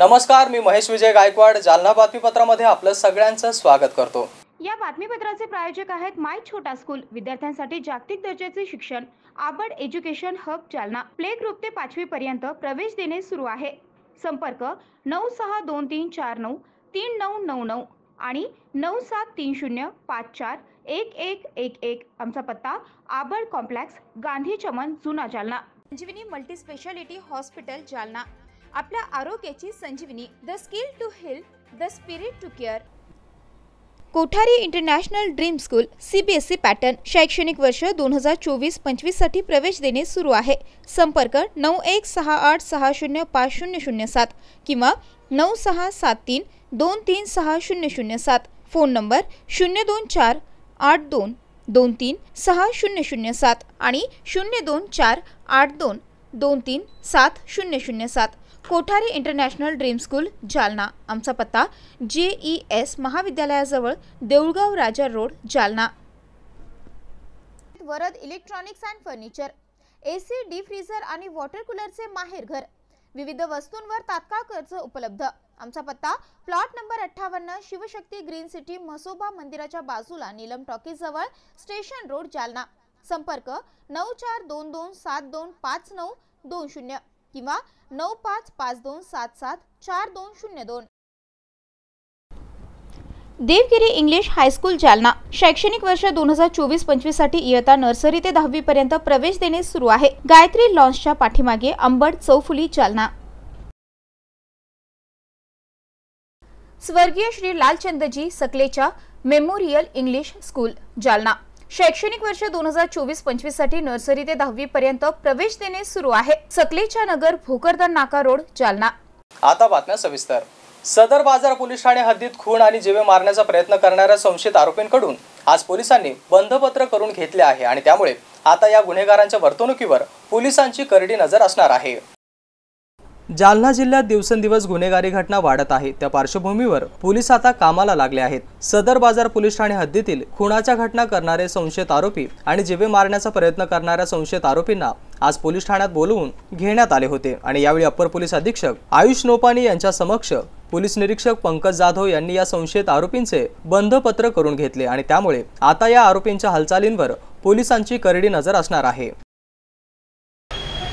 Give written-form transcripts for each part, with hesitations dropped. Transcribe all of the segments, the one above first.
नमस्कार, मी महेश विजय गायकवाड जालना बातमीपत्रामध्ये आपलं सगळ्यांचं स्वागत करतो। या बातमीपत्राचे प्रायोजक आहेत माय छोटा स्कूल, विद्यार्थ्यांसाठी जागतिक दर्जाचे शिक्षण, आबड education hub Jalna. Play group ते 5वी पर्यंत प्रवेश देणे सुरू आहे। संपर्क 9623493999 आणि 9730541111। आमचा पत्ता आबड complex, Gandhi Chaman, Juna Jalna. Sanjivani multi speciality hospital Jalna, आपल्या आरोग्याची संजीवनी। The skill to heal, the spirit to care. Kothari international dream school CBSE pattern शैक्षणिक वर्ष 2024-25 साठी प्रवेश देणे सुरू आहे। संपर्क 9168605007 किंवा 9673236007। फोन नंबर 02482236007 आणि 02482237007। Kothari international dream school Jalna. आमचा पत्ता JES महाविद्यालयाजवळ, Deulgaon Raja road, Jalna. Varad electronics and furniture, AC, deep freezer आणि वॉटर कूलरचे माहेरघर। विविध वस्तूंवर तात्काळ कर्ज उपलब्ध। आमचा पत्ता plot number 58, Shivshakti green city, Mhasoba मंदिराच्या बाजूला, नीलम टॉकीज जवळ, स्टेशन रोड, जालना। संपर्क 9422725920 किंवा 9552774202। देवगिरी इंग्लिश हायस्कूल जालना शैक्षणिक वर्ष 2024-25 साठी इयत्ता नर्सरी ते 10वी पर्यंत प्रवेश देणे सुरू आहे। गायत्री लॉन्सच्या पाठीमागे, अंबड चौफुली, जालना। स्वर्गीय Shri Lalchandji Sakalecha memorial English school Jalna शैक्षणिक वर्ष 2024-25 साठी नर्सरी ते 10वी पर्यंत प्रवेश देणे सुरू आहे। सकलेचा नगर, भोकरदन नाका रोड, जालना। आता बातम्या सविस्तर। सदर बाजार पोलीस ठाणे हद्दीत खून आणि जीवे मारण्याचा प्रयत्न करणाऱ्या संशयित आरोपींकडून आज पोलिसांनी बंधपत्र करून घेतले आहे आणि त्यामुळे आता या गुन्हेगारांच्या वर्तणुकीवर पोलिसांची करडी नजर असणार आहे। जालना जिल्ह्यात दिवसेंदिवस गुन्हेगारी घटना वाढत आहे, त्या पार्श्वभूमीवर पोलीस आता कामाला लागले आहेत। सदर बाजार पोलीस ठाणे हद्दीतील खुनाच्या घटना करणारे संशयित आरोपी आणि जीवे मारण्याचा प्रयत्न करणाऱ्या संशयित आरोपींना आज पोलीस ठाण्यात बोलवून घेण्यात आले होते आणि यावेळी अप्पर पोलीस अधीक्षक आयुष नोपानी यांच्या समक्ष पोलीस निरीक्षक पंकज जाधव यांनी या संशयित आरोपींचे बंधपत्र करून घेतले आणि त्यामुळे आता या आरोपींच्या हालचालींवर पोलिसांची करडी नजर असणार आहे।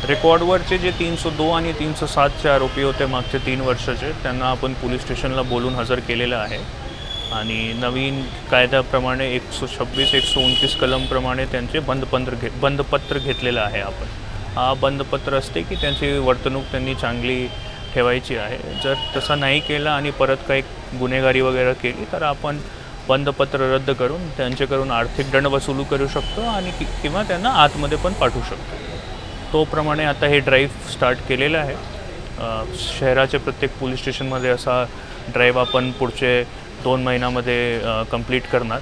रेकॉर्डवरचे जे 302 आणि 307चे आरोपी होते मागचे 3 वर्षाचे, त्यांना आपण पोलीस स्टेशनला बोलून हजर केलेलं आहे आणि नवीन कायद्याप्रमाणे 126-129 कलमप्रमाणे त्यांचे बंधपत्र घेतलेलं आहे आपण। हा बंधपत्र असते की त्यांची वर्तणूक त्यांनी चांगली ठेवायची आहे। जर तसा नाही केला आणि परत काही गुन्हेगारी वगैरे केली तर आपण बंधपत्र रद्द करून त्यांच्याकडून आर्थिक दंड वसूल करू शकतो आणि किंवा त्यांना आतमध्ये पण पाठवू शकतो। तोप्रमाणे आता हे ड्राईव्ह स्टार्ट केलेलं आहे। शहराचे प्रत्येक पोलीस स्टेशनमध्ये असा ड्राईव्ह आपण पुढचे 2 महिन्यामध्ये कंप्लीट करणार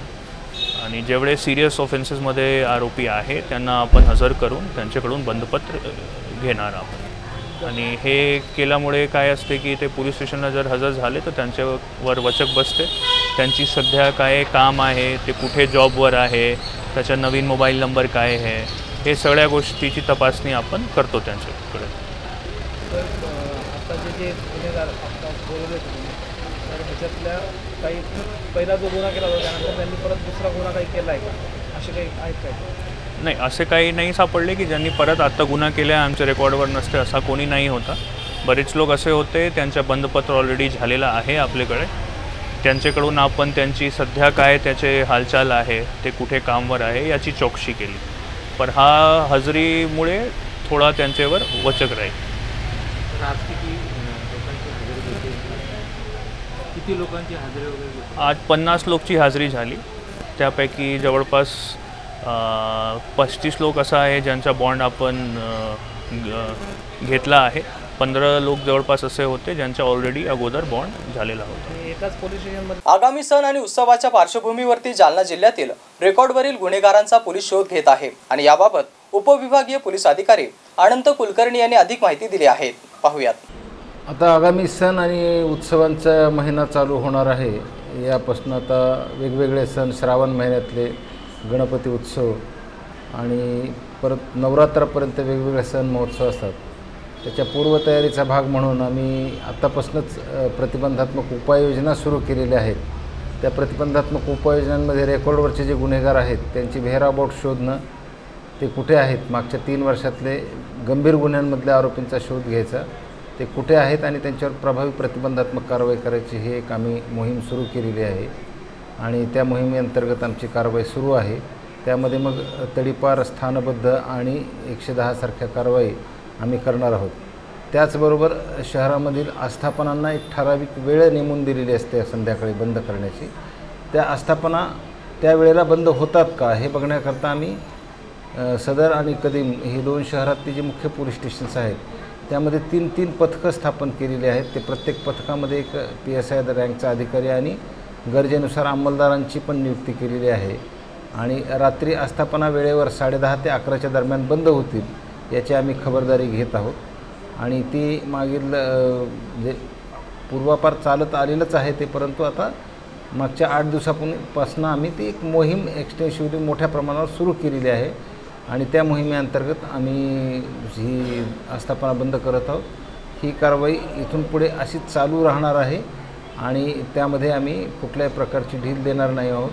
आणि जेवढे सिरियस ऑफेन्सेसमध्ये आरोपी आहे त्यांना आपण हजर करून त्यांच्याकडून बंधपत्र घेणार आहोत। आणि हे केल्यामुळे काय असते की ते पोलीस स्टेशनला जर हजर झाले तर त्यांच्यावर वचक बसते। त्यांची सध्या काय काम आहे, ते कुठे जॉबवर आहे, त्याचा नवीन मोबाईल नंबर काय आहे, हे सगळ्या गोष्टीची तपासणी आपण करतो त्यांच्याकडे। आता जे गुन्हेगार बोलवले तर ह्याच्यातल्या काही पहिला जो गुन्हा केला होता त्यानंतर त्यांनी परत दुसरा गुन्हा काही केला आहे का, असे काही आहेत काय? नाही, असे काही नाही सापडले की ज्यांनी परत आता गुन्हा केला आहे, आमच्या रेकॉर्डवर नसते असा कोणी नाही होता। बरेच लोक असे होते त्यांच्या बंधपत्र ऑलरेडी झालेलं आहे आपल्याकडे, त्यांच्याकडून आपण त्यांची सध्या काय त्याचे हालचाल आहे, ते कुठे कामवर आहे याची चौकशी केली, पण हा हजेरीमुळे थोडा त्यांच्यावर वचक राहील। किती लोकांची हजेरी वगैरे? आज 50 लोकची हजेरी झाली, त्यापैकी जवळपास 35 लोक असा आहे ज्यांचा बॉन्ड आपण घेतला आहे। 15 लोक जवळपास असे होते ज्यांचा ऑलरेडी अगोदर बॉन्ड झालेला होता। एकाच पोलीस स्टेशनमध्ये आगामी सण आणि उत्सवाच्या पार्श्वभूमीवरती जालना जिल्ह्यातील रेकॉर्डवरील गुन्हेगारांचा पोलीस शोध घेत आहे आणि याबाबत उपविभागीय पोलीस अधिकारी अनंत कुलकर्णी यांनी अधिक माहिती दिली आहे। पाहूयात। आता आगामी सण आणि उत्सवांचा महिना चालू होणार आहे। यापासून आता वेगवेगळे सण, श्रावण महिन्यातले गणपती उत्सव आणि परत नवरात्रापर्यंत वेगवेगळे सण महोत्सव असतात। त्याच्या पूर्वतयारीचा भाग म्हणून आम्ही आत्तापासूनच प्रतिबंधात्मक उपाययोजना सुरू केलेल्या आहेत. त्या प्रतिबंधात्मक उपाययोजनांमध्ये रेकॉर्डवरचे जे गुन्हेगार आहेत त्यांची व्हेअरअबाउट शोधणं, ते कुठे आहेत, मागच्या 3 वर्षातले गंभीर गुन्ह्यांमधल्या आरोपींचा शोध घ्यायचा, ते कुठे आहेत आणि त्यांच्यावर प्रभावी प्रतिबंधात्मक कारवाई करायची, ही एक आम्ही मोहीम सुरू केलेली आहे. आणि त्या मोहिमेअंतर्गत आमची कारवाई सुरू आहे. त्यामध्ये मग तडीपार, स्थानबद्ध आणि 110 सारख्या कारवाई आम्ही करणार आहोत. त्याचबरोबर शहरामधील आस्थापनांना एक ठराविक वेळ नेमून दिलेली असते संध्याकाळी बंद करण्याची. त्या आस्थापना त्या वेळेला बंद होतात का हे बघण्याकरता आम्ही सदर आणि कदीम ही 2 शहरातली जी मुख्य पोलीस स्टेशन्स आहेत त्यामध्ये 3 पथकं स्थापन केलेली आहेत. ते प्रत्येक पथकामध्ये एक PSI रँकचा अधिकारी आणि गरजेनुसार अंमलदारांची पण नियुक्ती केलेली आहे. आणि रात्री आस्थापना वेळेवर 10:30 ते 11च्या दरम्यान बंद होतील याची आम्ही खबरदारी घेत आहोत. आणि ती मागील म्हणजे पूर्वापार चालत आलेलंच आहे ते, परंतु आता मागच्या 8 दिवसापासून आम्ही ती एक मोहीम एक्सटेन्सिव्हली मोठ्या प्रमाणावर सुरू केलेली आहे. आणि त्या मोहिमेअंतर्गत आम्ही ही आस्थापना बंद करत आहोत. ही कारवाई इथून पुढे अशीच चालू राहणार आहे आणि त्यामध्ये आम्ही कुठल्याही प्रकारची ढील देणार नाही आहोत.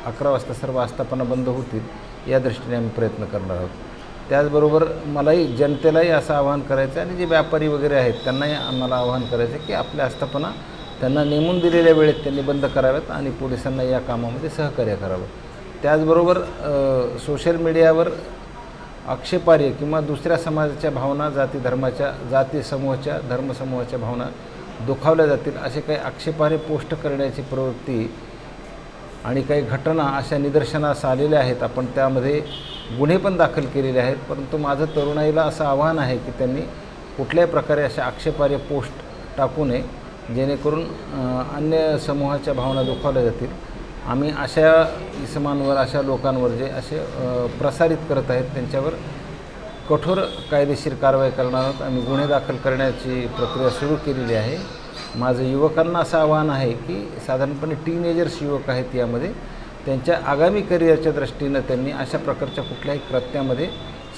11 वाजता सर्व आस्थापना बंद होतील या दृष्टीने आम्ही प्रयत्न करणार आहोत. त्याचबरोबर मलाही जनतेलाही असं आवाहन करायचं आहे आणि जे व्यापारी वगैरे आहेत त्यांनाही आम्हाला आवाहन करायचं आहे की आपल्या आस्थापना त्यांना नेमून दिलेल्या वेळेत त्यांनी बंद कराव्यात आणि पोलिसांना या कामामध्ये सहकार्य करावं. त्याचबरोबर सोशल मीडियावर आक्षेपार्ह किंवा दुसऱ्या समाजाच्या भावना, जाती समूहाच्या, धर्मसमूहाच्या भावना दुखावल्या जातील असे काही आक्षेपार्ह पोस्ट करण्याची प्रवृत्ती आणि काही घटना अशा निदर्शनास आलेल्या आहेत. आपण त्यामध्ये गुन्हे पण दाखल केलेले आहेत. परंतु माझं तरुणाईला असं आव्हान आहे की त्यांनी कुठल्याही प्रकारे अशा आक्षेपार्ह पोस्ट टाकू नये जेणेकरून अन्य समूहाच्या भावना दुखावल्या जातील. आम्ही अशा इसमांवर, अशा लोकांवर जे असे प्रसारित करत आहेत त्यांच्यावर कठोर कायदेशीर कारवाई करणार आहोत. आम्ही गुन्हे दाखल करण्याची प्रक्रिया सुरू केलेली आहे. माझं युवकांना असं आव्हान आहे की साधारणपणे टीनेजर्स युवक आहेत यामध्ये, त्यांच्या आगामी करिअरच्या दृष्टीनं त्यांनी अशा प्रकारच्या कुठल्याही कृत्यामध्ये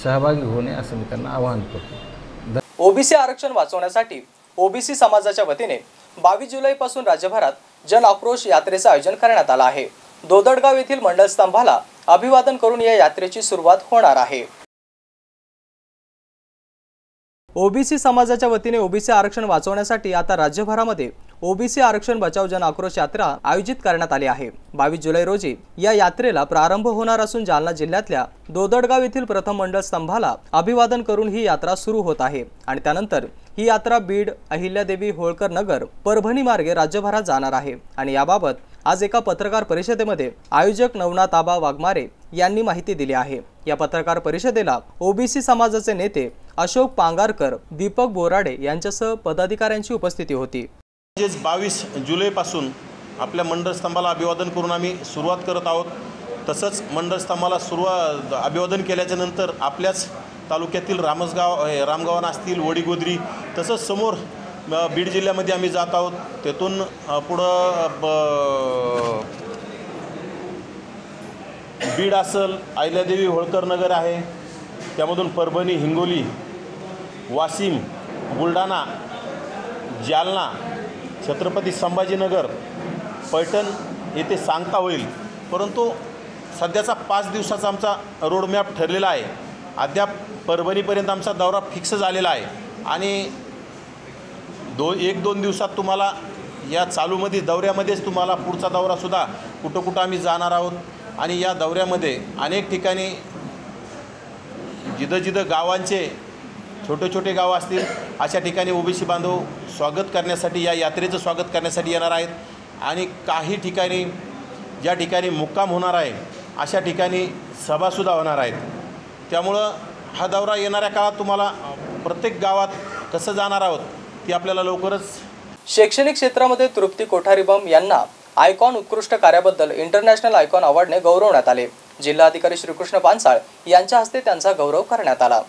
सहभागी होऊ नये असं मी त्यांना आवाहन करतो. ओबीसी आरक्षण वाचवण्यासाठी ओबीसी समाजाच्या वतीने 22 जुलैपासून राज्यभरात जन आक्रोश यात्रेचं आयोजन करण्यात आलं आहे. दोदडगाव येथील मंडल स्तंभाला अभिवादन करून या यात्रेची सुरुवात होणार आहे. ओबीसी समाजाच्या वतीने ओबीसी आरक्षण वाचवण्यासाठी आता राज्यभरामध्ये ओबीसी आरक्षण बचाव जन आक्रोश यात्रा आयोजित करण्यात आली आहे. 22 जुलै रोजी या यात्रेला प्रारंभ होणार असून जालना जिल्ह्यातल्या दोदडगाव येथील प्रथम मंडल स्तंभाला अभिवादन करून ही यात्रा सुरू होत आहे आणि त्यानंतर ही यात्रा बीड, अहिल्यादेवी होळकर नगर, परभणी मार्गे राज्यभरात जाणार आहे. आणि याबाबत आज एका पत्रकार परिषदेमध्ये आयोजक नवनाथ आबा वाघमारे यांनी माहिती दिली आहे. या पत्रकार परिषदेला ओबीसी समाजाचे नेते अशोक पांगारकर, दीपक बोराडे यांच्यासह पदाधिकाऱ्यांची उपस्थिती होती. 22 जुलैपासून आपल्या मंडळ स्तंभाला अभिवादन करून आम्ही सुरुवात करत आहोत. तसंच मंडळ स्तंभाला अभिवादन केल्याच्या नंतर आपल्याच तालुक्यातील रामगावन असतील, वडीगोद्री, तसंच समोर बीड जिल्ह्यामध्ये आम्ही जात आहोत. तेथून पुढं बीड असेल, अहिल्यादेवी होळकर नगर आहे, त्यामधून परभणी, हिंगोली, वाशिम, बुलढाणा, जालना, छत्रपती संभाजीनगर, पैठण येथे सांगता होईल. परंतु सध्याचा 5 दिवसाचा आमचा रोडमॅप ठरलेला आहे. अद्याप परभणीपर्यंत आमचा दौरा फिक्स झालेला आहे आणि 1-2 दिवसात तुम्हाला या दौऱ्यामध्येच तुम्हाला पुढचा दौरासुद्धा कुठं आम्ही जाणार आहोत. आणि या दौऱ्यामध्ये अनेक ठिकाणी जिथं गावांचे छोटे गाव असतील अशा ठिकाणी ओबीसी बांधव स्वागत करण्यासाठी, या यात्रेचं स्वागत करण्यासाठी येणार आहेत. आणि काही ठिकाणी ज्या ठिकाणी मुक्काम होणार आहे अशा ठिकाणी सभासुद्धा होणार आहेत. त्यामुळं हा दौरा येणाऱ्या काळात तुम्हाला प्रत्येक गावात कसं जाणार आहोत ती आपल्याला लवकरच. शैक्षणिक क्षेत्रामध्ये तृप्ती कोठारीबम यांना आयकॉन उत्कृष्ट कार्याबद्दल इंटरनॅशनल आयकॉन अवॉर्डने गौरवण्यात आले. जिल्हाधिकारी श्रीकृष्ण पानसाळ यांच्या हस्ते त्यांचा गौरव करण्यात आला.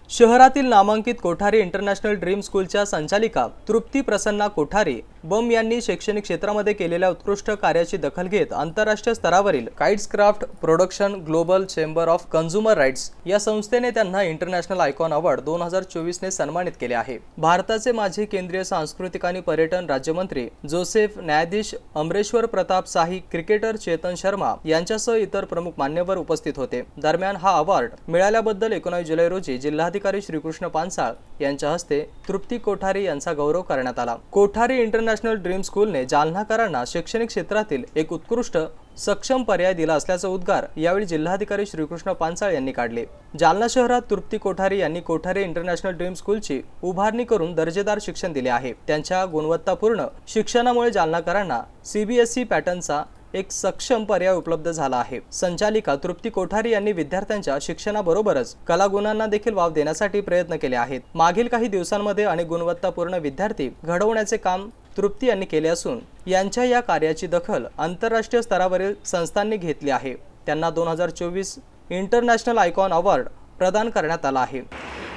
शहरातील नामांकित कोठारी इंटरनॅशनल ड्रीम स्कूलच्या संचालिका तृप्ती प्रसन्ना कोठारी बम यांनी शैक्षणिक क्षेत्रामध्ये केलेल्या उत्कृष्ट कार्याची दखल घेत आंतरराष्ट्रीय स्तरावरील Kitescraft production global chamber of consumer rights या संस्थेने त्यांना इंटरनॅशनल आयकॉन अवॉर्ड 2024 ने सन्मानित केले आहे। भारताचे माजी केंद्रीय सांस्कृतिक आणि पर्यटन राज्यमंत्री जोसेफ, न्यायाधीश अमरेश्वर प्रताप शाही, क्रिकेटर चेतन शर्मा यांच्यासह इतर प्रमुख मान्यवर उपस्थित होते। दरम्यान हा अवॉर्ड मिळाल्याबद्दल 19 जुलै रोजी जिल्हाधिकारी श्रीकृष्ण पानसाळ यांच्या हस्ते तृप्ती कोठारी यांचा गौरव करण्यात आला। कोठारी इंटरनॅशनल ड्रीम स्कूलने जालनाकरांना शैक्षणिक क्षेत्रातील एक उत्कृष्ट सक्षम पर्याय दिला असल्याचा उद्गार यावेळी जिल्हाधिकारी श्रीकृष्ण पानसाळ यांनी काढले। जालना शहरात तृप्ती कोठारी यांनी कोठारी इंटरनॅशनल ड्रीम स्कूलची उभारणी करून दर्जेदार शिक्षण दिले आहे। त्यांच्या गुणवत्तापूर्ण शिक्षणामुळे जालनाकरांना CBSE पॅटर्नचा एक सक्षम पर्याय उपलब्ध झाला आहे। संचालिका तृप्ती कोठारी यांनी विद्यार्थ्यांच्या शिक्षणाबरोबरच कलागुणांना देखील वाव देण्यासाठी प्रयत्न केले आहेत। मागील काही दिवसांमध्ये अनेक गुणवत्तापूर्ण विद्यार्थी घडवण्याचे काम तृप्ती यांनी केले असून यांच्या या कार्याची दखल आंतरराष्ट्रीय स्तरावरील संस्थांनी घेतली आहे। त्यांना 2024 इंटरनॅशनल आयकॉन अवॉर्ड प्रदान करण्यात आला आहे।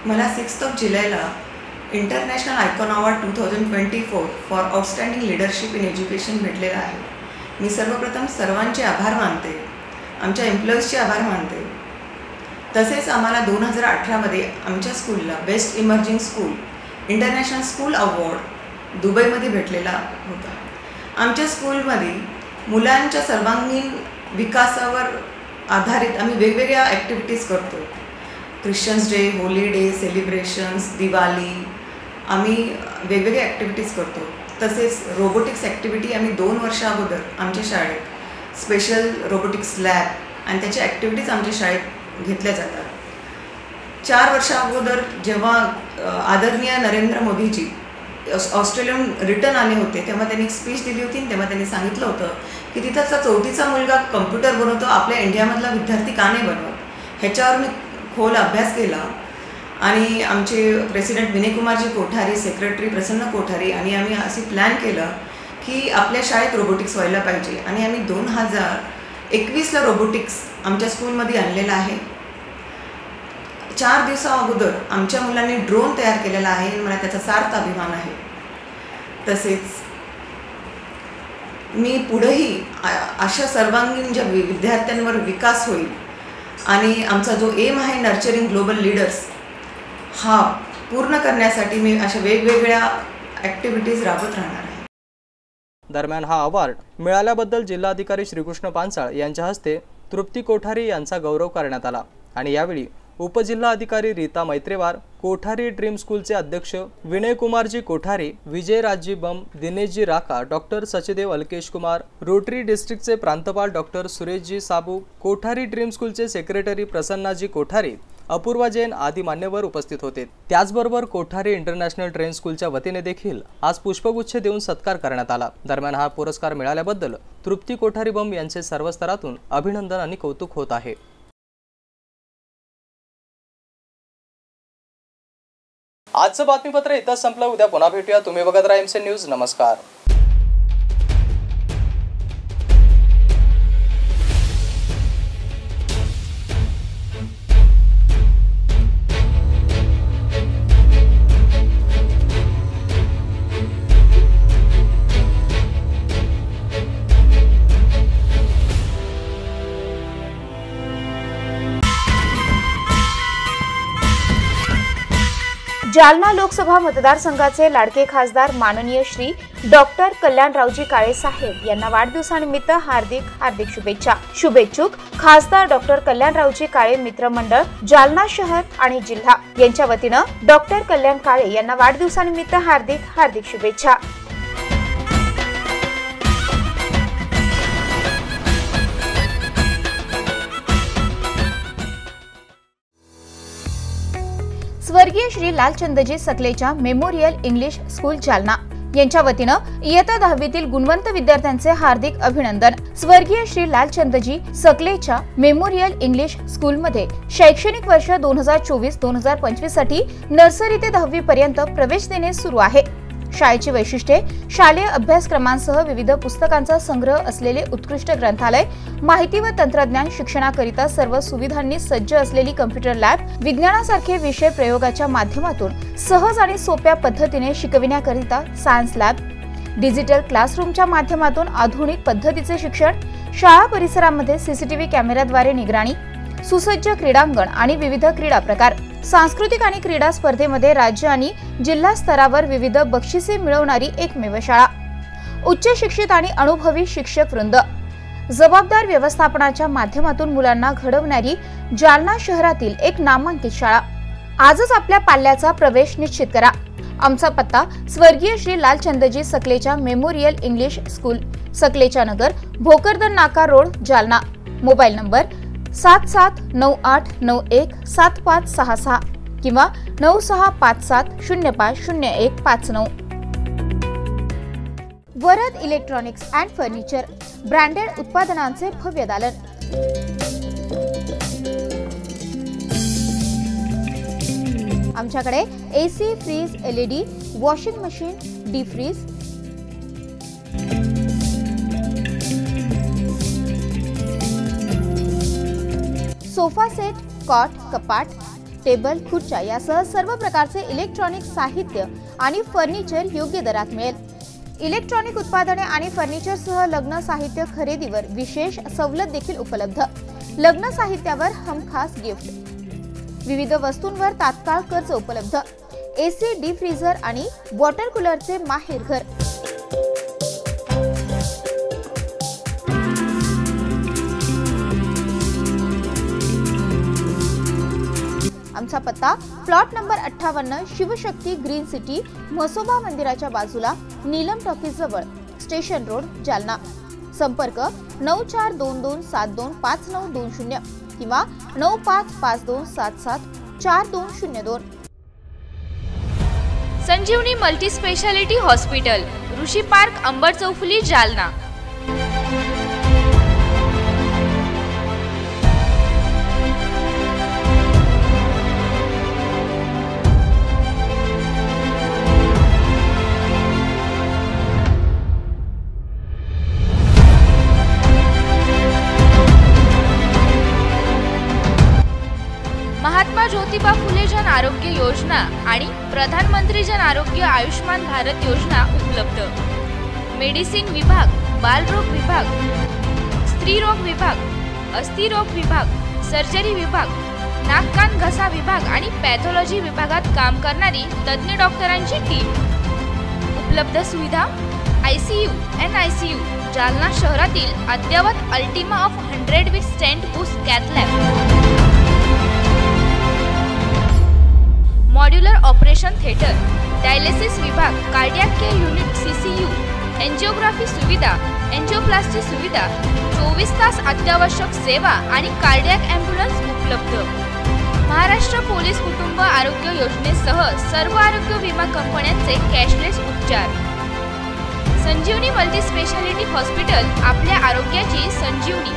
मला 6 जुलैला international icon award 2024 for outstanding leadership in education भेटलेला आहे। मी सर्वप्रथम सर्वांचे आभार मानते, आमच्या एम्प्लॉईजचे आभार मानते। तसेच आम्हाला 2018 मध्ये आमच्या स्कूलला best emerging school international school award दुबईमध्ये भेटलेला होता। आमच्या स्कूलमध्ये मुलांच्या सर्वांगीण विकासावर आधारित आम्ही वेगवेगळ्या ॲक्टिव्हिटीज करतो। Christians day, Holy day celebrations, Diwali, आम्ही वेगवेगळ्या ॲक्टिव्हिटीज करतो। तसेच रोबोटिक्स ॲक्टिव्हिटी आम्ही 2 वर्षा अगोदर आमच्या शाळेत स्पेशल रोबोटिक्स लॅब आणि त्याच्या ॲक्टिव्हिटीज आमच्या शाळेत घेतल्या जातात। 4 वर्षा अगोदर जेव्हा आदरणीय नरेंद्र मोदीजी ऑस्ट्रेलियन रिटर्न आले होते तेव्हा त्यांनी एक स्पीच दिली होती। तेव्हा त्यांनी सांगितलं होतं की तिथंचा 4थीचा मुलगा कम्प्युटर बनवतो, आपल्या इंडियामधला विद्यार्थी का नाही बनवत। ह्याच्यावर मी खोल अभ्यास केला आणि आमचे प्रेसिडेंट विनयकुमारजी कोठारी, सेक्रेटरी प्रसन्न कोठारी आणि आम्ही असे प्लॅन केलं की आपल्या शाळेत रोबोटिक्स व्हायला पाहिजे आणि आम्ही 2021ला रोबोटिक्स आमच्या स्कूलमध्ये आणलेला आहे। 4 दिवसा अगोदर आमच्या मुलांनी ड्रोन तयार केलेला आहे आणि मला त्याचा सार्थ अभिमान आहे। तसेच मी पुढेही अशा सर्वांगीण ज्या विद्यार्थ्यांवर विकास होईल आणि आमचा जो एम आहे नर्चरिंग ग्लोबल लीडर्स हा पूर्ण करण्यासाठी मी अशा वेगवेगळ्या ॲक्टिव्हिटीज राबवत राहणार आहे। दरम्यान हा अवॉर्ड मिळाल्याबद्दल जिल्हाधिकारी श्रीकृष्ण पानसाळ यांच्या हस्ते तृप्ती कोठारी यांचा गौरव करण्यात आला आणि यावेळी उपजिल्हाधिकारी रीता मैत्रेवार, कोठारी ड्रीम स्कूलचे अध्यक्ष विनयकुमारजी कोठारी, विजयराजजी बम, दिनेशजी राका, डॉक्टर सचदेव अल्केश कुमार, रोटरी डिस्ट्रिक्टचे प्रांतपाल डॉक्टर सुरेशजी साबू, कोठारी ड्रीम स्कूलचे सेक्रेटरी प्रसन्नाजी कोठारी, अपूर्वा जैन आदी मान्यवर उपस्थित होते। त्याचबरोबर कोठारी इंटरनॅशनल ड्रीम स्कूलच्या वतीने देखील आज पुष्पगुच्छ देऊन सत्कार करण्यात आला। दरम्यान हा पुरस्कार मिळाल्याबद्दल तृप्ती कोठारी बम यांचे सर्व स्तरातून अभिनंदन आणि कौतुक होत आहे। आजचं बातमीपत्र इथं संपलं। उद्या पुन्हा भेटूया। तुम्ही बघत राहा MC न्यूज। नमस्कार। जालना लोकसभा मतदारसंघाचे लाडके खासदार माननीय श्री डॉक्टर कल्याणरावजी काळे साहेब यांना वाढदिवसानिमित्त हार्दिक शुभेच्छा। शुभेच्छुक खासदार डॉक्टर कल्याणरावजी काळे मित्र मंडळ जालना शहर आणि जिल्हा यांच्या वतीनं डॉक्टर कल्याण काळे यांना वाढदिवसानिमित्त हार्दिक शुभेच्छा। स्वर्गीय श्री लालचंदजी सकलेच्या मेमोरियल इंग्लिश स्कूल जालना यांच्या वतीनं इयत्ता 10वीतील गुणवंत विद्यार्थ्यांचे हार्दिक अभिनंदन। स्वर्गीय श्री लालचंदजी सकलेच्या मेमोरियल इंग्लिश स्कूलमध्ये शैक्षणिक वर्ष 2024-2025 साठी नर्सरी ते 10वी पर्यंत प्रवेश देणे सुरू आहे। शाळेची वैशिष्ट्ये शालेय अभ्यासक्रमांसह विविध पुस्तकांचा संग्रह असलेले उत्कृष्ट ग्रंथालय, माहिती व तंत्रज्ञान शिक्षणाकरिता सर्व सुविधांनी सज्ज असलेली कॉम्प्युटर लॅब, विज्ञानासारखे विषय प्रयोगाच्या माध्यमातून सहज आणि सोप्या पद्धतीने शिकविण्याकरिता सायन्स लॅब, डिजिटल क्लासरूमच्या माध्यमातून आधुनिक पद्धतीचे शिक्षण, शाळा परिसरामध्ये सीसीटीव्ही कॅमेऱ्याद्वारे निगराणी, सुसज्ज क्रीडांगण आणि विविध क्रीडा प्रकार, सांस्कृतिक आणि क्रीडा स्पर्धेमध्ये राज्य आणि जिल्हा स्तरावर विविध बक्षिसे मिळवणारी एकमेव शाळा, उच्च शिक्षित आणि अनुभवी शिक्षक वृंद, जबाबदार व्यवस्थापनाच्या माध्यमातून मुलांना घडवणारी जालना शहरातील एक नामांकित शाळा। आजच आपल्या पाल्याचा प्रवेश निश्चित करा। आमचा पत्ता स्वर्गीय Shri Lalchandji Sakalecha memorial English school, Sakalecha Nagar, Bhokardan Naka road, Jalna. Mobile number 7798917566 किंवा 9657050159। Varad electronics and furniture, branded उत्पादनांचे भव्य दालन। आमच्याकडे AC, fridge, LED, washing machine, deep fridge, sofa set, cot, कपाट, टेबल, खुर्च्या यासह सर्व प्रकारचे इलेक्ट्रॉनिक साहित्य आणि फर्निचर योग्य दरात मिळेल। इलेक्ट्रॉनिक उत्पादने आणि फर्निचरसह लग्न साहित्य खरेदीवर विशेष सवलत देखील उपलब्ध। लग्न साहित्यावर हमखास गिफ्ट, विविध वस्तूंवर तात्काळ कर्ज उपलब्ध, एसी, डीप फ्रीजर आणि वॉटर कूलरचे माहेर घर। आमचा पत्ता plot number 58, Shivshakti green city, Mhasoba मंदिराच्या बाजूला, नीलम टॉकीज जवळ, स्टेशन रोड, जालना। संपर्क 9422725920 किंवा 9552774202। संजीवनी मल्टी स्पेशालिटी हॉस्पिटल, ऋषी पार्क, अंबर चौफुली, जालना। महात्मा ज्योतिबा फुले जन आरोग्य योजना आणि प्रधानमंत्री जन आरोग्य आयुष्मान भारत योजना उपलब्ध। मेडिसिन विभाग, बालरोग विभाग, स्त्रीरोग विभाग, अस्थिरोग विभाग, सर्जरी विभाग, नाक कान घसा विभाग आणि पॅथॉलॉजी विभागात काम करणारी तज्ञ डॉक्टरांची टीम। उपलब्ध सुविधा ICU, NICU, जालना शहरातील अद्ययावत Ultima of 100 with stent boost cath lab, modular operation theatre, dialysis विभाग, cardiac care unit CCU, angiography सुविधा, एंजिओप्लास्टी सुविधा, 24 तास अत्यावश्यक सेवा आणि कार्डियक ॲम्ब्युलन्स उपलब्ध। महाराष्ट्र पोलीस कुटुंब आरोग्य योजनेसह सर्व आरोग्य विमा कंपन्यांचे कॅशलेस उपचार। संजीवनी मल्टी स्पेशालिटी हॉस्पिटल, आपल्या आरोग्याची संजीवनी।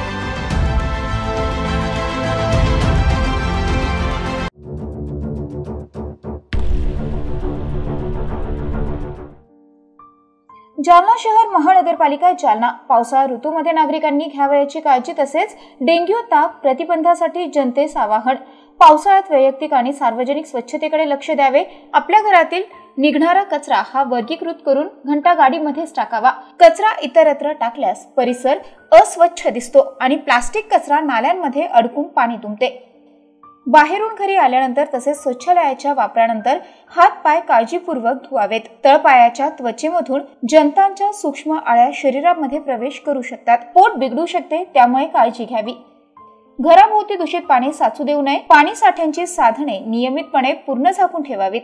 जालना शहर महानगरपालिका जालना पावसाळा ऋतूमध्ये नागरिकांनी घ्यावयाची काळजी तसेच डेंग्यू ताप प्रतिबंधासाठी जनतेस आवाहन। पावसाळ्यात वैयक्तिक आणि सार्वजनिक स्वच्छतेकडे लक्ष द्यावे। आपल्या घरातील निघणारा कचरा हा वर्गीकृत करून घंटा गाडीमध्येच टाकावा। कचरा इतरत्र टाकल्यास परिसर अस्वच्छ दिसतो आणि प्लास्टिक कचरा नाल्यांमध्ये अडकून पाणी तुंबते। बाहेरून घरी आल्यानंतर तसेच शौचालयाच्या वापरानंतर हात पाय काळजीपूर्वक धुवावेत। तळपायाच्या त्वचेमधून जंतांच्या सूक्ष्म आळ्या शरीरामध्ये प्रवेश करू शकतात। पोट बिघडू शकते, त्यामुळे काळजी घ्यावी। घराभोवती दूषित पाणी साचू देऊ नये। पाणी साठ्यांची साधने नियमितपणे पूर्ण झाकून ठेवावीत।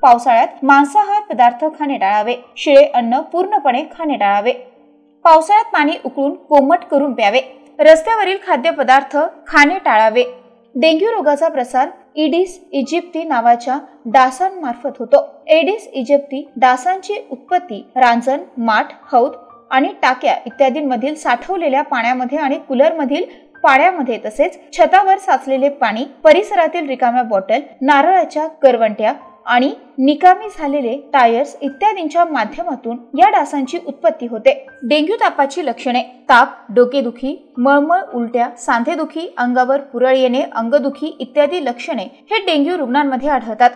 पावसाळ्यात मांसाहार पदार्थ खाणे टाळावे। शिळे अन्न पूर्णपणे खाणे टाळावे। पावसाळ्यात पाणी उकळून कोमट करून प्यावे। रस्त्यावरील खाद्यपदार्थ खाणे टाळावे। डेंग्यू रोगाचा प्रसार एडिस इजिप्ती नावाच्या डासांमार्फत होतो। एडिस इजिप्ती डासांची उत्पत्ती रांजण, माठ, हौद आणि टाक्या इत्यादींमधील साठवलेल्या पाण्यामध्ये आणि कूलरमधील पाण्यामध्ये तसेच छतावर साचलेले पाणी, परिसरातील रिकाम्या बॉटल, नारळाच्या करवंट्या आणि निकामी झालेले टायर्स इत्यादींच्या माध्यमातून या डासांची उत्पत्ती होते। डेंग्यू तापाची लक्षणे: ताप, डोकेदुखी, मळमळ, उलट्या, सांधेदुखी, अंगावर पुरळ येणे, अंगदुखी इत्यादी लक्षणे हे डेंग्यू रुग्णांमध्ये आढळतात।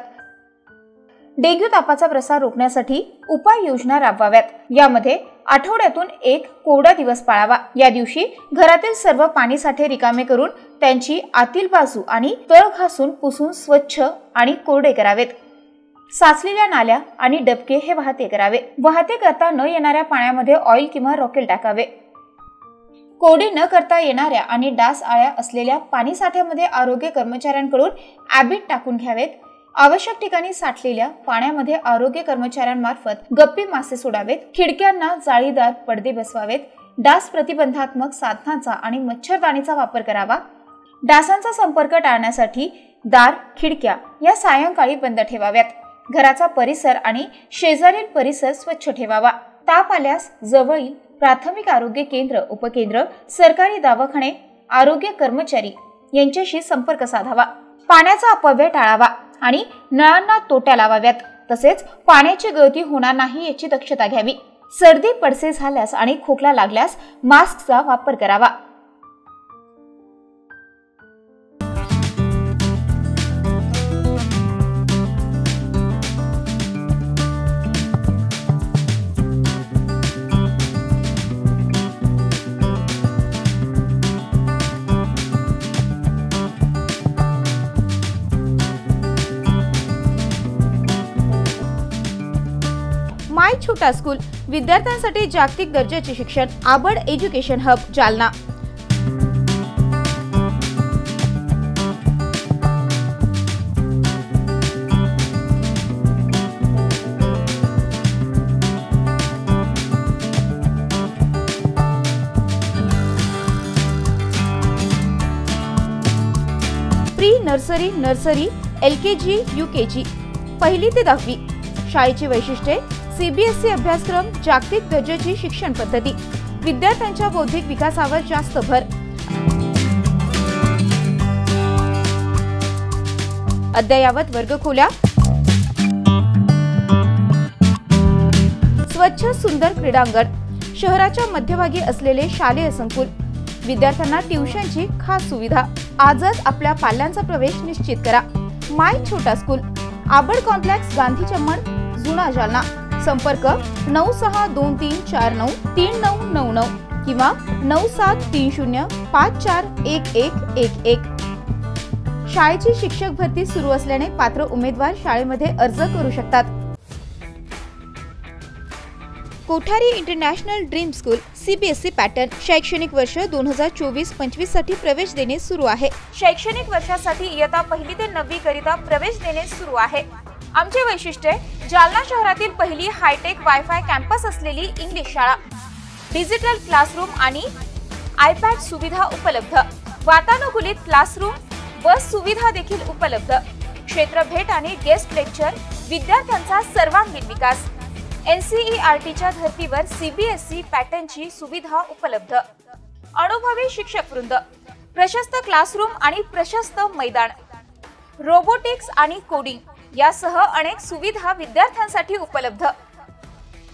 डेंग्यू तापाचा प्रसार रोखण्यासाठी उपाययोजना राबवाव्यात। यामध्ये आठवड्यातून एक कोरडा दिवस पाळावा। या दिवशी घरातील सर्व पाणी साठे रिकामे करून त्यांची आतील बाजू आणि तळ घासून पुसून स्वच्छ आणि कोरडे करावेत। साचलेल्या नाल्या आणि डबके हे वाहते करावे। वाहते करता न येणाऱ्या पाण्यामध्ये ऑइल किंवा रॉकेल टाकावे। कोरडे न करता येणाऱ्या आणि डास आळ्या असलेल्या पाणी साठ्यामध्ये आरोग्य कर्मचाऱ्यांकडून ॲबिट टाकून घ्यावेत। आवश्यक ठिकाणी साठलेल्या पाण्यामध्ये आरोग्य कर्मचाऱ्यांमार्फत गप्पी मासे सोडावेत। खिडक्यांना जाळीदार पडदे बसवावेत। डास प्रतिबंधात्मक साधनांचा आणि मच्छरदाणीचा वापर करावा। डासांचा संपर्क टाळण्यासाठी दार, खिडक्या या सायंकाळी बंद ठेवाव्यात। घराचा परिसर आणि शेजारील परिसर स्वच्छ ठेवावा। ताप आल्यास जवळील प्राथमिक आरोग्य केंद्र, उपकेंद्र, सरकारी दवाखाने, आरोग्य कर्मचारी यांच्याशी संपर्क साधावा। पाण्याचा अपव्यय टाळावा आणि नळांना तोट्या लावाव्यात। तसेच पाण्याची गळती होणार नाही याची दक्षता घ्यावी। सर्दी पडसे झाल्यास आणि खोकला लागल्यास मास्कचा वापर करावा। माय छोटा स्कूल विद्यार्थ्यांसाठी जागतिक दर्जाचे शिक्षण, आबड education hub, Jalna. Pre nursery, nursery, LKG, UKG, 1ली ते 10वी शाळेची वैशिष्ट्ये: CBSE अभ्यासक्रम, जागतिक दर्जाची शिक्षण पद्धती, विद्यार्थ्यांच्या बौद्धिक विकासावर जास्त भर, अद्ययावत वर्गखोल्या, स्वच्छ सुंदर क्रीडांगण, शहराच्या मध्यभागी असलेले शालेय संकुल, विद्यार्थ्यांना ट्युशनची खास सुविधा। आजच आपल्या पाल्यांचा प्रवेश निश्चित करा। माय छोटा स्कूल, आबड कॉम्प्लेक्स, गांधी चमन, जुना जालना। संपर्क 9623493999 किंवा 9730541111। शाळेची शिक्षक भरती सुरू असल्याने पात्र उमेदवार शाळेमध्ये अर्ज करू शकतात। Kothari international dream school CBSE pattern शैक्षणिक वर्ष 2024-25 साठी प्रवेश देणे सुरू आहे। शैक्षणिक वर्षासाठी इयत्ता 1ली ते 9वी करिता प्रवेश देणे सुरू आहे। आमचे वैशिष्ट्य: जालना शहरातील पहिली हायटेक वायफाय कॅम्पस असलेली इंग्लिश शाळा, डिजिटल क्लासरूम आणि iPad सुविधा उपलब्ध, वातानुकूलित क्लासरूम, बस सुविधा देखील उपलब्ध, क्षेत्र भेट आणि गेस्ट लेक्चर, विद्यार्थ्यांचा सर्वांगीण विकास, NCERTच्या धर्तीवर CBSE पॅटर्नची सुविधा उपलब्ध, अनुभवी शिक्षक वृंद, प्रशस्त क्लासरूम आणि प्रशस्त मैदान, रोबोटिक्स आणि कोडिंग यासह अनेक सुविधा विद्यार्थ्यांसाठी उपलब्ध।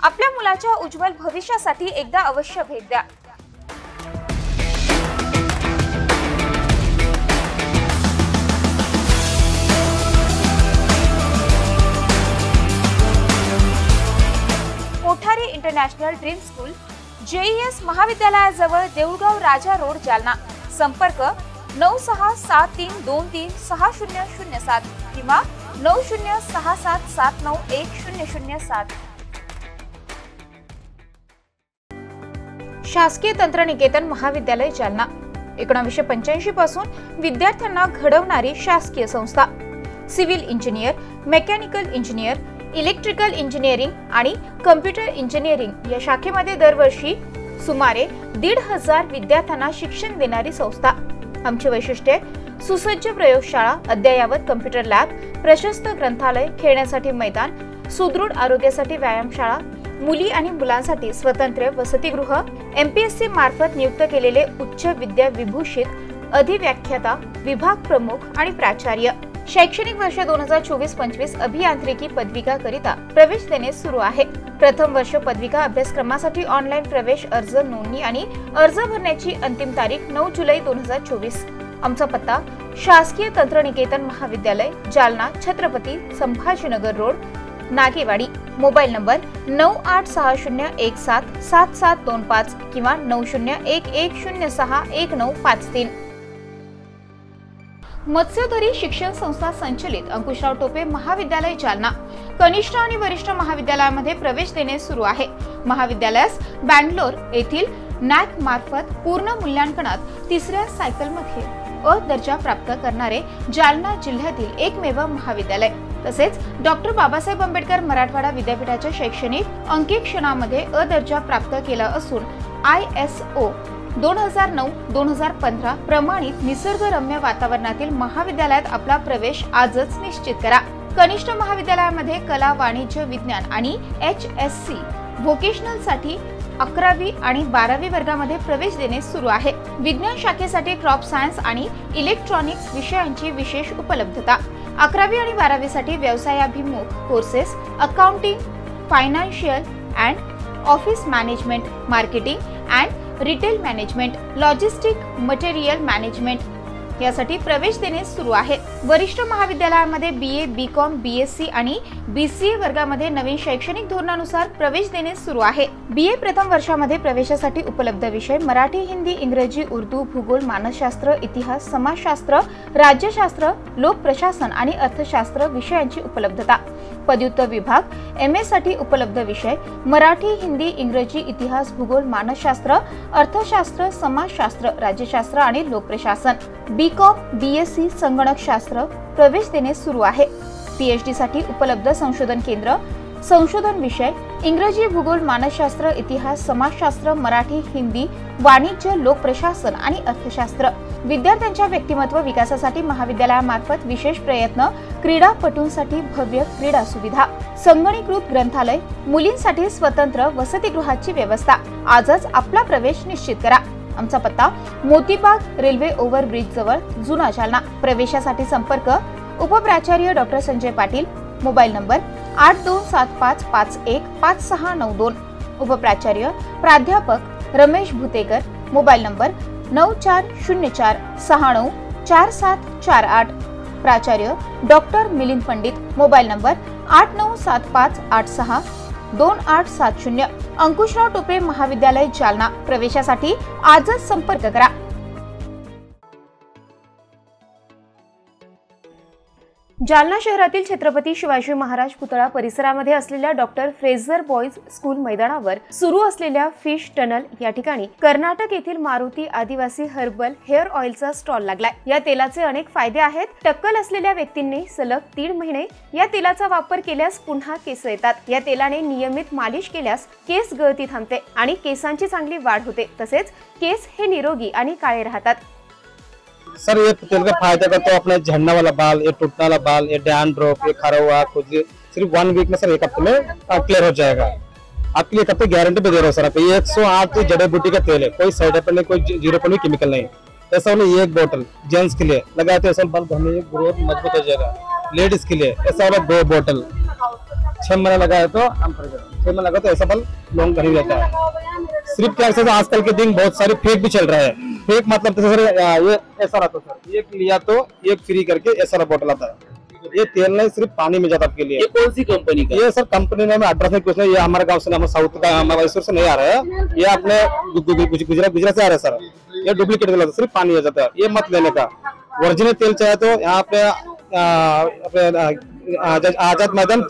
आपल्या मुलाच्या उज्ज्वल भविष्यासाठी एकदा अवश्य भेट द्या। Kothari international dream school, JES महाविद्यालयाजवळ, देऊळगाव राजा रोड, जालना। संपर्क 9673236007 किंवा 9067791007। शासकीय तंत्रनिकेतन महाविद्यालय, जालना। 1985 पासून विद्यार्थ्यांना घडवणारी शासकीय संस्था। Civil engineer, mechanical engineer, electrical engineering आणि कम्प्युटर इंजिनिअरिंग या शाखेमध्ये दरवर्षी सुमारे 1,500 विद्यार्थ्यांना शिक्षण देणारी संस्था। आमचे वैशिष्ट्ये: सुसज्ज प्रयोगशाळा, अद्ययावत कम्प्युटर लॅब, प्रशस्त ग्रंथालय, खेळण्यासाठी मैदान, सुदृढ आरोग्यासाठी व्यायामशाळा, मुली आणि मुलांसाठी स्वतंत्र वसतिगृह, MPSC मार्फत नियुक्त केलेले उच्च विद्या विभूषित अधिव्याख्याता, विभाग प्रमुख आणि प्राचार्य। शैक्षणिक वर्ष 2024-25 अभियांत्रिकी पदविका करिता प्रवेश देणे सुरू आहे। प्रथम वर्ष पदविका अभ्यासक्रमासाठी ऑनलाईन प्रवेश अर्ज नोंदणी आणि अर्ज भरण्याची अंतिम तारीख 9 जुलै 2024। आमचा पत्ता: शासकीय तंत्रनिकेतन महाविद्यालय, Jalna, Chhatrapati Sambhajinagar road, Nagewadi. Mobile number 9860177725 किंवा 9011061953। मत्स्योदरी शिक्षण संस्था संचलित अंकुशराव टोपे महाविद्यालय जालना कनिष्ठ आणि वरिष्ठ महाविद्यालयामध्ये प्रवेश देणे सुरू आहे। महाविद्यालयास बँगलोर येथील नॅक मार्फत पूर्ण मूल्यांकनात तिसऱ्या सायकलमध्ये अ दर्जा प्राप्त करणारे जालना जिल्ह्यातील एकमेव महाविद्यालय। तसेच डॉक्टर बाबासाहेब आंबेडकर मराठवाडा विद्यापीठाच्या शैक्षणिक अंकेक्षणामध्ये अ दर्जा प्राप्त केला असून ISO 2009-2015 प्रमाणित निसर्गरम्य वातावरणातील महाविद्यालयात आपला प्रवेश आजच निश्चित करा। कनिष्ठ महाविद्यालयामध्ये कला, वाणिज्य, विज्ञान आणि HSC व्होकेशनल साठी 11वी आणि 12वी वर्गामध्ये प्रवेश देणे सुरू आहे। विज्ञान शाखेसाठी क्रॉप सायन्स आणि इलेक्ट्रॉनिक्स विषयांची विशेष उपलब्धता। 11वी आणि 12वी साठी व्यवसायाभिमुख courses accounting, financial and office management, marketing and retail management, logistic, material management यासाठी प्रवेश देणे सुरू आहे। वरिष्ठ महाविद्यालयामध्ये BA, BCom, BSc आणि BCA वर्गामध्ये नवीन शैक्षणिक धोरणानुसार प्रवेश देणे सुरू आहे। BA प्रथम वर्षामध्ये प्रवेशासाठी उपलब्ध विषय मराठी, हिंदी, इंग्रजी, उर्दू, भूगोल, मानसशास्त्र, इतिहास, समाजशास्त्र, राज्यशास्त्र, लोकप्रशासन आणि अर्थशास्त्र विषयांची उपलब्धता। पदव्युत्तर विभाग MA साठी उपलब्ध विषय मराठी, हिंदी, इंग्रजी, इतिहास, भूगोल, मानसशास्त्र, अर्थशास्त्र, समाजशास्त्र, राज्यशास्त्र आणि लोकप्रशासन। BCom, BSc संगणकशास्त्र प्रवेश देणे सुरू आहे। PhD साठी उपलब्ध संशोधन केंद्र, संशोधन विषय इंग्रजी, भूगोल, मानसशास्त्र, इतिहास, समाजशास्त्र, मराठी, हिंदी, वाणिज्य, लोकप्रशासन आणि अर्थशास्त्र। विद्यार्थ्यांच्या व्यक्तिमत्व विकासासाठी महाविद्यालयामार्फत विशेष प्रयत्न, क्रीडापटूंसाठी भव्य क्रीडा सुविधा, संगणकीकृत ग्रंथालय, मुलींसाठी स्वतंत्र वसतिगृहाची व्यवस्था। आजच आपला प्रवेश निश्चित करा। आमचा पत्ता मोतीबाग रेल्वे ओव्हरब्रिज जवळ, जुना जालना। प्रवेशासाठी संपर्क उपप्राचार्य doctor Sanjay Patil, mobile number 8275515692। उपप्राचार्य प्राध्यापक रमेश भुतेकर, मोबाईल नंबर 9404694748। प्राचार्य doctor Milind Pandit, mobile number 8975862870। Ankushrao Tope महाविद्यालय जालना। प्रवेशासाठी आजच संपर्क करा। जालना शहरातील छत्रपती शिवाजी महाराज पुतळा परिसरामध्ये असलेल्या डॉक्टर फ्रेझर बॉयज स्कूल मैदानावर सुरू असलेल्या फिश टनल या ठिकाणी कर्नाटक येथील मारुती आदिवासी हर्बल हेअर ऑइलचा स्टॉल लागलाय। या तेलाचे अनेक फायदे आहेत। टक्कल असलेल्या व्यक्तींनी सलग 3 महिने या तेलाचा वापर केल्यास पुन्हा केस येतात। या तेलाने नियमित मालिश केल्यास केस गळती थांबते आणि केसांची चांगली वाढ होते। तसेच केस हे निरोगी आणि काळे राहतात। सर ये तेल का फायदा का तो अपने झड़ना वाला बाल, ये टूटने वाला बाल, ये डैंड्रफ, ये खरा हुआ खुजली सिर्फ 1 वीक में सर 1 हफ्ते में क्लियर हो जाएगा। आपके लिए 1 हफ्ते गारंटी पे दे रहा हूँ सर। आपको ये 108 जड़ी बूटी का तेल है, कोई साइड इफेक्ट नहीं, कोई 0% केमिकल नहीं। ऐसा वाला ये 1 बोतल जेंट्स के लिए लगाते हैं, बाल धोने ग्रोथ मजबूत हो जाएगा। लेडीज के लिए ऐसा वाला 2 बोतल 6 महीने लगाए तो 6 महीने लगा तो ऐसा बाल लॉन्ग घनी रहता है। सिर्फ क्या है आजकल के दिन बहुत सारे फेक भी चल रहा है। फेक मतलब तो सर ये ऐसा रहता सर, एक लिया तो एक फ्री करके ऐसा बोतल आता है। ये तेल नहीं सिर्फ पानी में जाता आपके लिए। ये कौन सी कंपनी का? ये सर कंपनी ने एड्रेस में कुछ नहीं, ये हमारे गांव से हमारे साउथ का मैसूर से नहीं आ रहा है, ये अपने गुजरात से आ रहा है सर। ये डुप्लीकेट तेल सिर्फ पानी आ जाता है, ये मत लेने का। ओरिजिनल तेल चाहे तो यहाँ पे आजाद मैदान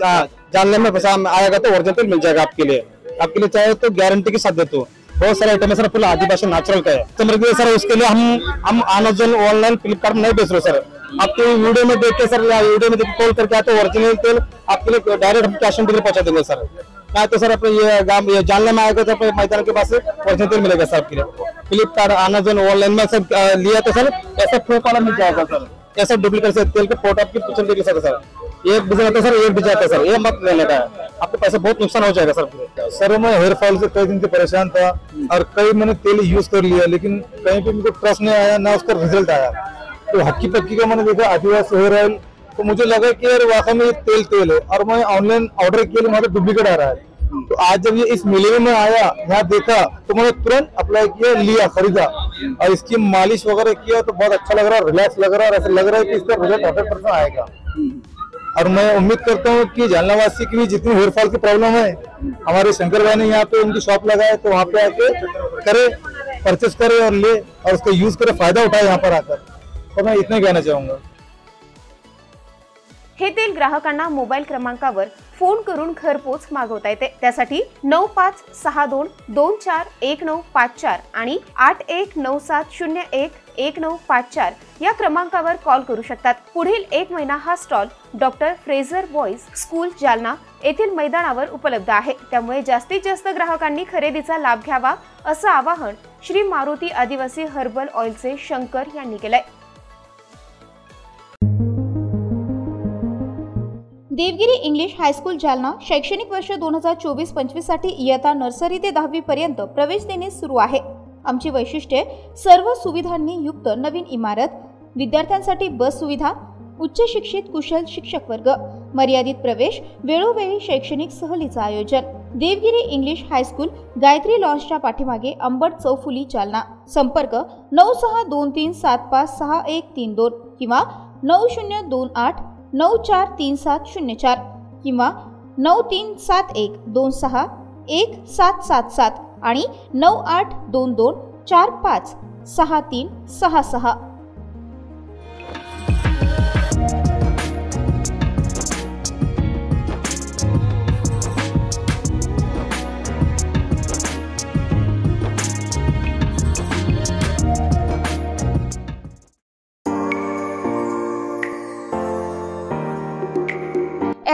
जानने में आएगा तो ओरिजिनल तेल मिल जाएगा आपके लिए। आपके लिए चाहे तो गारंटी के साथ देते हो। बहुत सारे आइटम है सर, फुल आदिवासी नेचुरल का है। तो मेरे सर उसके लिए हम अमेजन, ऑनलाइन, फ्लिपकार्ट नहीं बेच रहे सर। आपके वीडियो में देख के सर, वीडियो में देख कॉल करके आते ओरिजिनल तेल आपके लिए डायरेक्ट हम कैश ऑन डिलीवरी पहुंचा देंगे सर। नहीं तो सर अपने ये जानने में आएगा तो अपने मैदान के पास ओरिजिनल तेल मिलेगा सर आपके लिए। फ्लिपकार्ट, अमेजन, ऑनलाइन में सर लिया तो सर ऐसा फेक वाला मिल जाएगा सर। ऐसा डुप्लीकेट से तेल के फोटो आपकी पिक्चर देगी सर। एक भी जाता सर, एक भी जाता सर, ये मत लेने का है, आपको पैसे बहुत नुकसान हो जाएगा सर। सर मैं हेयर फॉल से कई दिन से परेशान था और कई मैंने तेल यूज कर लिया, लेकिन कहीं पे मुझे ट्रस्ट नहीं आया, ना उसका रिजल्ट आया। तो हक्की पक्की का मैंने देखा आदिवासी हेयर ऑयल, तो मुझे लगा कि यार वाकई में ये तेल है। और मैं ऑनलाइन ऑर्डर किया, मुझे डुप्लीकेट आ रहा है। तो आज जब ये इस मेले में आया, यहाँ देखा तो मैंने तुरंत अप्लाई किया, लिया, खरीदा और इसकी मालिश वगैरह किया तो बहुत अच्छा लग रहा है, रिलैक्स लग रहा है और ऐसा लग रहा है कि इसका रिजल्ट 100% आएगा। और मैं उम्मीद करता हूँ कि जालनावासी की भी जितनी हेयरफॉल की प्रॉब्लम है, हमारे शंकर भाई ने यहाँ पे उनकी शॉप लगाए तो वहाँ पे आके करे, परचेस करे और ले और उसका यूज करे, फायदा उठाए यहाँ पर आकर। तो मैं इतना कहना चाहूंगा। हे तेल ग्राहकांना मोबाईल क्रमांकावर फोन करून घरपोच मागवता येते। त्यासाठी 9562241954 आणि 8197011954 या क्रमांकावर कॉल करू शकतात। पुढील 1 महिना हा stall doctor Fraser boys school Jalna येथील मैदानावर उपलब्ध आहे। त्यामुळे जास्तीत जास्त ग्राहकांनी खरेदीचा लाभ घ्यावा असं आवाहन श्री मारुती आदिवासी हर्बल ऑइलचे शंकर यांनी केलंय। देवगिरी इंग्लिश हायस्कूल जालना शैक्षणिक वर्ष 2024-25 साठी इयत्ता नर्सरी ते 10वी पर्यंत प्रवेश देणे सुरू आहे। आमची वैशिष्ट्ये सर्व सुविधांनी युक्त नवीन इमारत, विद्यार्थ्यांसाठी बस सुविधा, उच्च शिक्षित कुशल शिक्षक वर्ग, मर्यादित प्रवेश, वेळोवेळी शैक्षणिक सहलीचं आयोजन। देवगिरी इंग्लिश हायस्कूल गायत्री लॉन्सच्या पाठीमागे अंबड चौफुली जालना। संपर्क 9623756132 किंवा 9028943704 किंवा 9371261777 आणि 9822456366।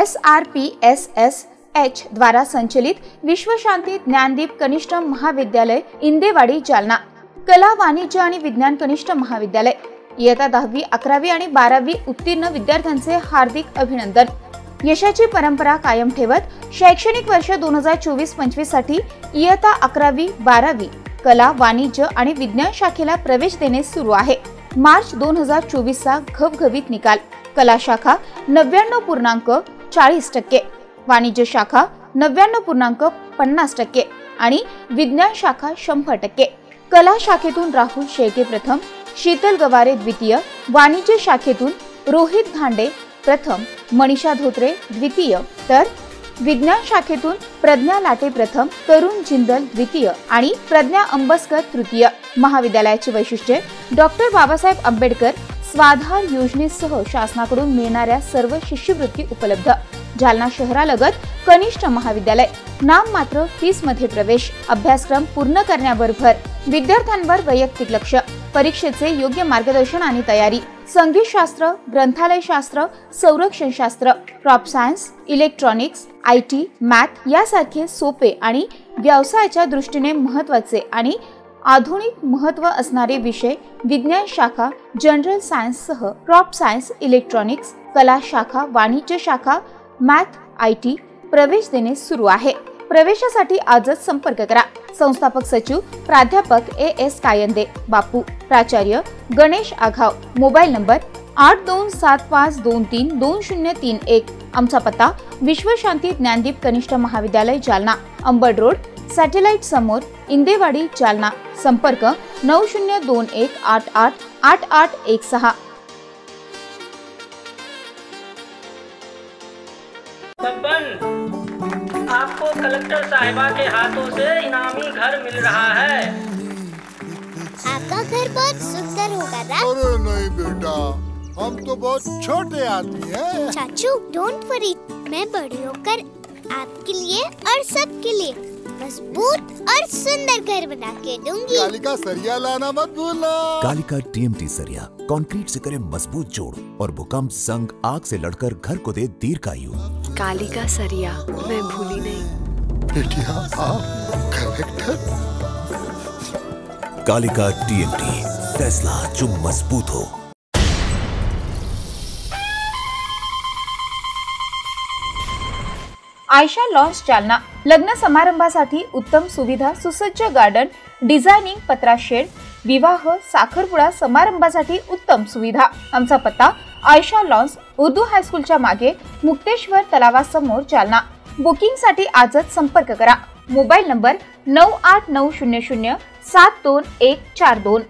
SRPSSH द्वारा संचलित विश्व शांती ज्ञानदीप कनिष्ठ महाविद्यालय इंदेवाडी जालना, कला वाणिज्य आणि विज्ञान कनिष्ठ महाविद्यालय, इयत्ता 10वी 11वी आणि 12वी उत्तीर्ण विद्यार्थ्यांचे हार्दिक अभिनंदन। यशाची परंपरा कायम ठेवत शैक्षणिक वर्ष 2024-25 साठी इयत्ता 11वी 12वी कला वाणिज्य आणि विज्ञान शाखेला प्रवेश देणे सुरू आहे। मार्च 2024 चा घवघवीत निकाल। कला शाखा 99.40%, वाणिज्य शाखा 99.50% आणि विज्ञान शाखा 100%। कला शाखेतून राहुल शेळके प्रथम, शीतल गवारे द्वितीय, वाणिज्य शाखेतून रोहित धांडे प्रथम, मनीषा धोत्रे द्वितीय, तर विज्ञान शाखेतून प्रज्ञा लाटे प्रथम, तरुण जिंदल द्वितीय आणि प्रज्ञा अंबस्कर तृतीय। महाविद्यालयाची वैशिष्ट्ये डॉक्टर बाबासाहेब आंबेडकर स्वाधार योजनेसह शासनाकडून मिळणाऱ्या सर्व शिष्यवृत्ती उपलब्ध। जालना शहरालगत कनिष्ठ महाविद्यालय, नाम मात्र फीस मध्ये प्रवेश, अभ्यासक्रम पूर्ण करण्यावर भर, विद्यार्थ्यांवर वैयक्तिक लक्ष, परीक्षेचे योग्य मार्गदर्शन आणि तयारी, संगीत शास्त्र, ग्रंथालय शास्त्र, संरक्षण शास्त्र, crop science, electronics, IT, math यासारखे सोपे आणि व्यवसायाच्या दृष्टीने महत्त्वाचे आणि आधुनिक महत्त्व असणारे विषय, विज्ञान शाखा, जनरल सायन्स सह क्रॉप सायन्स, इलेक्ट्रॉनिक्स, कला शाखा, वाणिज्य शाखा, मॅथ, IT प्रवेश देणे सुरू आहे। प्रवेशासाठी आजच संपर्क करा। संस्थापक सचिव प्राध्यापक AS कायंदे, बापू, प्राचार्य गणेश आघाव, मोबाईल नंबर 8275232031। आमचा पत्ता विश्वशांती ज्ञानदीप कनिष्ठ महाविद्यालय जालना, अंबड रोड, सॅटेलाइट समोर, इंदेवाडी जालना। संपर्क 9021888816। आपको कलेक्टर साहिबा के हाथों से इनामी घर मिल रहा है। आपका घर बहुत सुंदर होगा ना? अरे नहीं बेटा, हम तो बहुत छोटे आदमी हैं। चाचू डोंट वरी, मैं बड़ी होकर आपके लिए और सबके लिए मजबूत और सुंदर घर बना के दूंगी। कालिका सरिया लाना मत भूलना। कालिका TMT सरिया कंक्रीट से करे मजबूत जोड़ और भूकंप संग आग से लड़कर घर को दे दीर्घायु। कालिका सरिया मैं भूली नहीं। बेटिया आप कलेक्टर। कालिका TMT, फैसला जो मजबूत हो। आयशा लॉन्स जालना, लग्न समारंभासाठी उत्तम सुविधा, सुसज्ज गार्डन, डिझायनिंग, पत्रा शेड, विवाह, साखरपुडा समारंभासाठी उत्तम सुविधा। आमचा पत्ता आयशा लॉन्स उर्दू हायस्कूलच्या मागे, मुक्तेश्वर तलावासमोर जालना। बुकिंग साठी आजच संपर्क करा। Mobile number 9890072142।